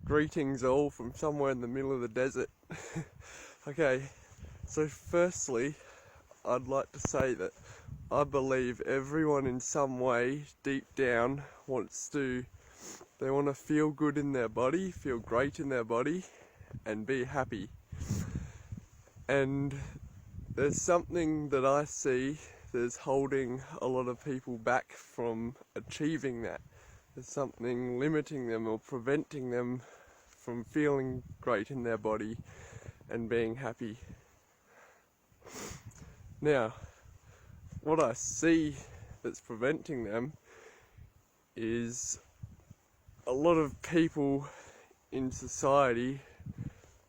Greetings all from somewhere in the middle of the desert. Okay, so firstly, I'd like to say that I believe everyone in some way, deep down, they want to feel good in their body, feel great in their body, and be happy. And there's something that I see that's holding a lot of people back from achieving that. There's something limiting them or preventing them from feeling great in their body and being happy. Now, what I see that's preventing them is a lot of people in society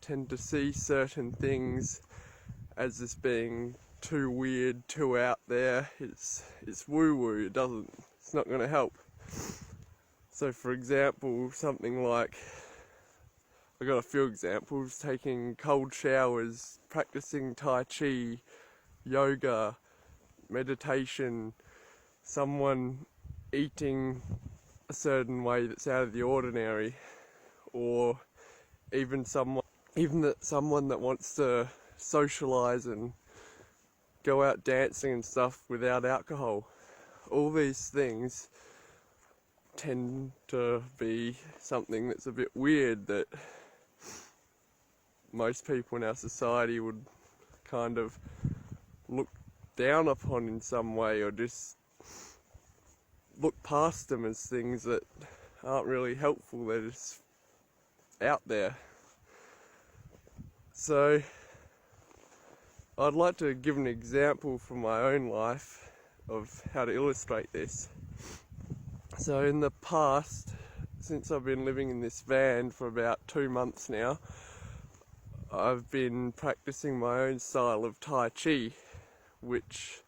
tend to see certain things as this being too weird, too out there. It's woo-woo, it's not going to help. So for example, something like, I got a few examples, taking cold showers, practicing Tai Chi, yoga, meditation, someone eating a certain way that's out of the ordinary, or even someone that wants to socialise and go out dancing and stuff without alcohol. All these things tend to be something that's a bit weird that most people in our society would kind of look down upon in some way, or just look past them as things that aren't really helpful. They're just out there. So I'd like to give an example from my own life of how to illustrate this. So in the past, since I've been living in this van for about 2 months now, I've been practicing my own style of Tai Chi, which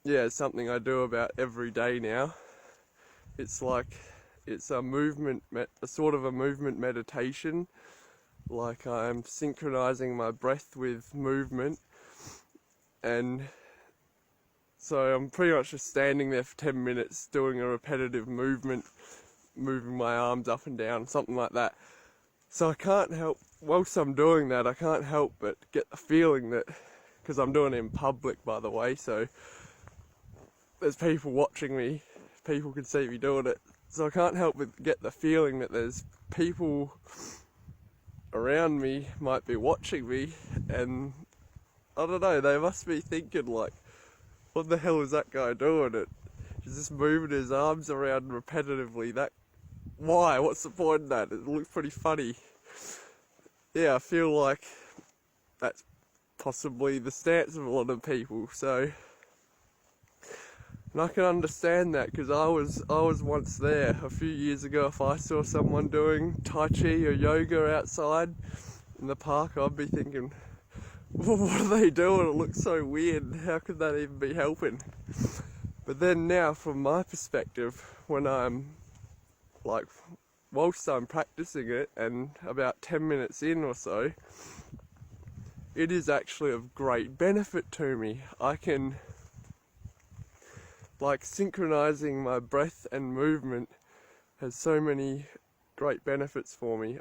is something I do about every day now. It's a sort of a movement meditation. Like, I'm synchronizing my breath with movement, and so I'm pretty much just standing there for 10 minutes doing a repetitive movement, moving my arms up and down, something like that. So I can't help, whilst I'm doing that, I can't help but get the feeling that, because I'm doing it in public, by the way, so there's people watching me, people can see me doing it, so I can't help but get the feeling that there's people around me might be watching me, and I don't know, they must be thinking like, what the hell is that guy doing? He's just moving his arms around repetitively. Why? What's the point in that? It looks pretty funny. Yeah, I feel like that's possibly the stance of a lot of people. So, and I can understand that, because I was once there a few years ago. If I saw someone doing Tai Chi or yoga outside in the park, I'd be thinking, well, what are they doing? It looks so weird. How could that even be helping? But then now, from my perspective, when whilst I'm practicing it, and about 10 minutes in or so, it is actually of great benefit to me. I can, synchronizing my breath and movement has so many great benefits for me.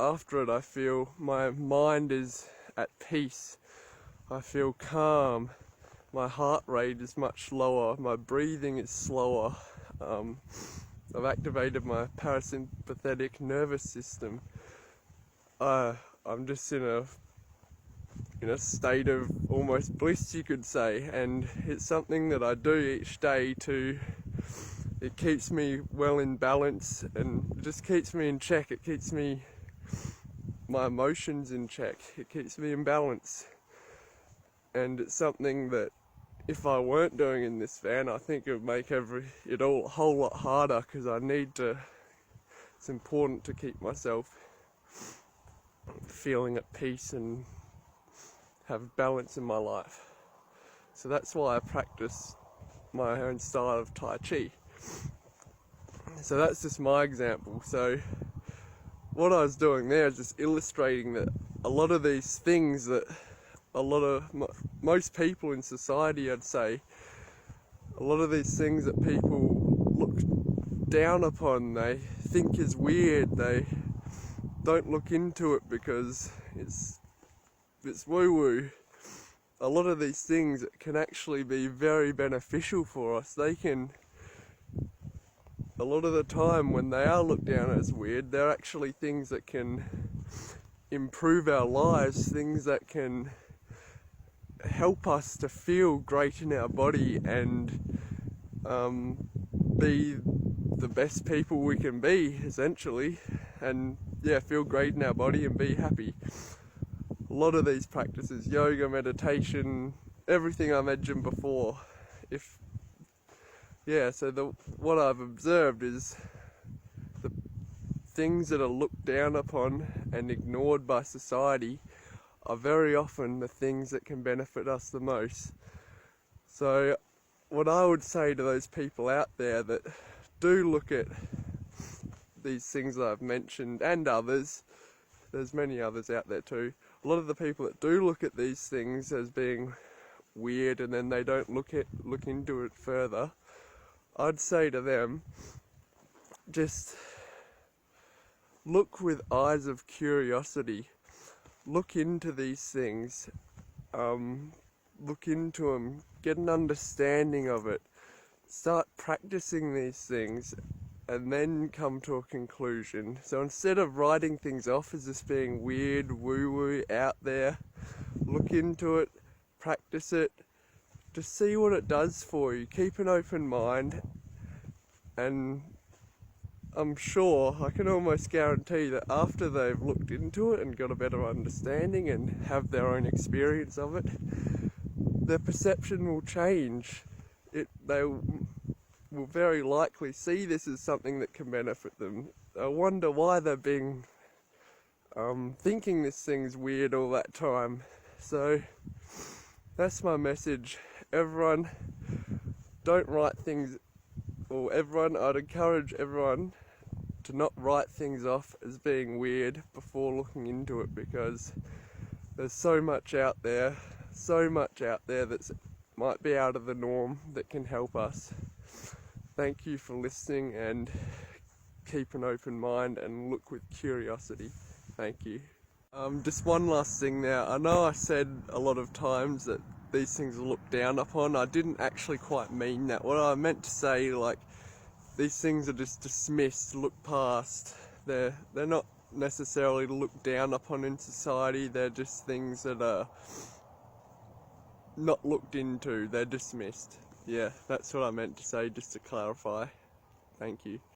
After it, I feel my mind is at peace. I feel calm. My heart rate is much lower. My breathing is slower. I've activated my parasympathetic nervous system. I'm just in a state of almost bliss, you could say, and it's something that I do each day it keeps me well in balance, and it just keeps me in check. It keeps my emotions in check. It keeps me in balance. And it's something that if I weren't doing in this van, I think it would make it all a whole lot harder, because it's important to keep myself feeling at peace and have balance in my life. So that's why I practice my own style of Tai Chi. So that's just my example. So what I was doing there is just illustrating that a lot of these things that most people in society, I'd say, a lot of these things that people look down upon, they think is weird, they don't look into it because it's woo-woo. A lot of these things can actually be very beneficial for us. They can, a lot of the time when they are looked down as weird, they're actually things that can improve our lives, things that can help us to feel great in our body and be the best people we can be, essentially, and yeah, feel great in our body and be happy. A lot of these practices, yoga, meditation, everything I mentioned before, what I've observed is the things that are looked down upon and ignored by society are very often the things that can benefit us the most. So what I would say to those people out there that do look at these things that I've mentioned, and others, there's many others out there too, a lot of the people that do look at these things as being weird and then they don't look into it further, I'd say to them, just look with eyes of curiosity. Look into these things, look into them, get an understanding of it, start practicing these things, and then come to a conclusion. So instead of writing things off as just being weird, woo-woo, out there, look into it, practice it, just see what it does for you. Keep an open mind, and I'm sure, I can almost guarantee that after they've looked into it and got a better understanding and have their own experience of it, their perception will change. They will very likely see this as something that can benefit them. I wonder why they've been thinking this thing's weird all that time. So that's my message. Everyone, don't write things, I'd encourage everyone to not write things off as being weird before looking into it, because there's so much out there that might be out of the norm that can help us. Thank you for listening, and keep an open mind and look with curiosity. Thank you. Just one last thing now. I know I said a lot of times that these things are looked down upon. I didn't actually quite mean that. What I meant to say, like, these things are just dismissed, looked past. They're not necessarily looked down upon in society. They're just things that are not looked into. They're dismissed. Yeah, that's what I meant to say, just to clarify. Thank you.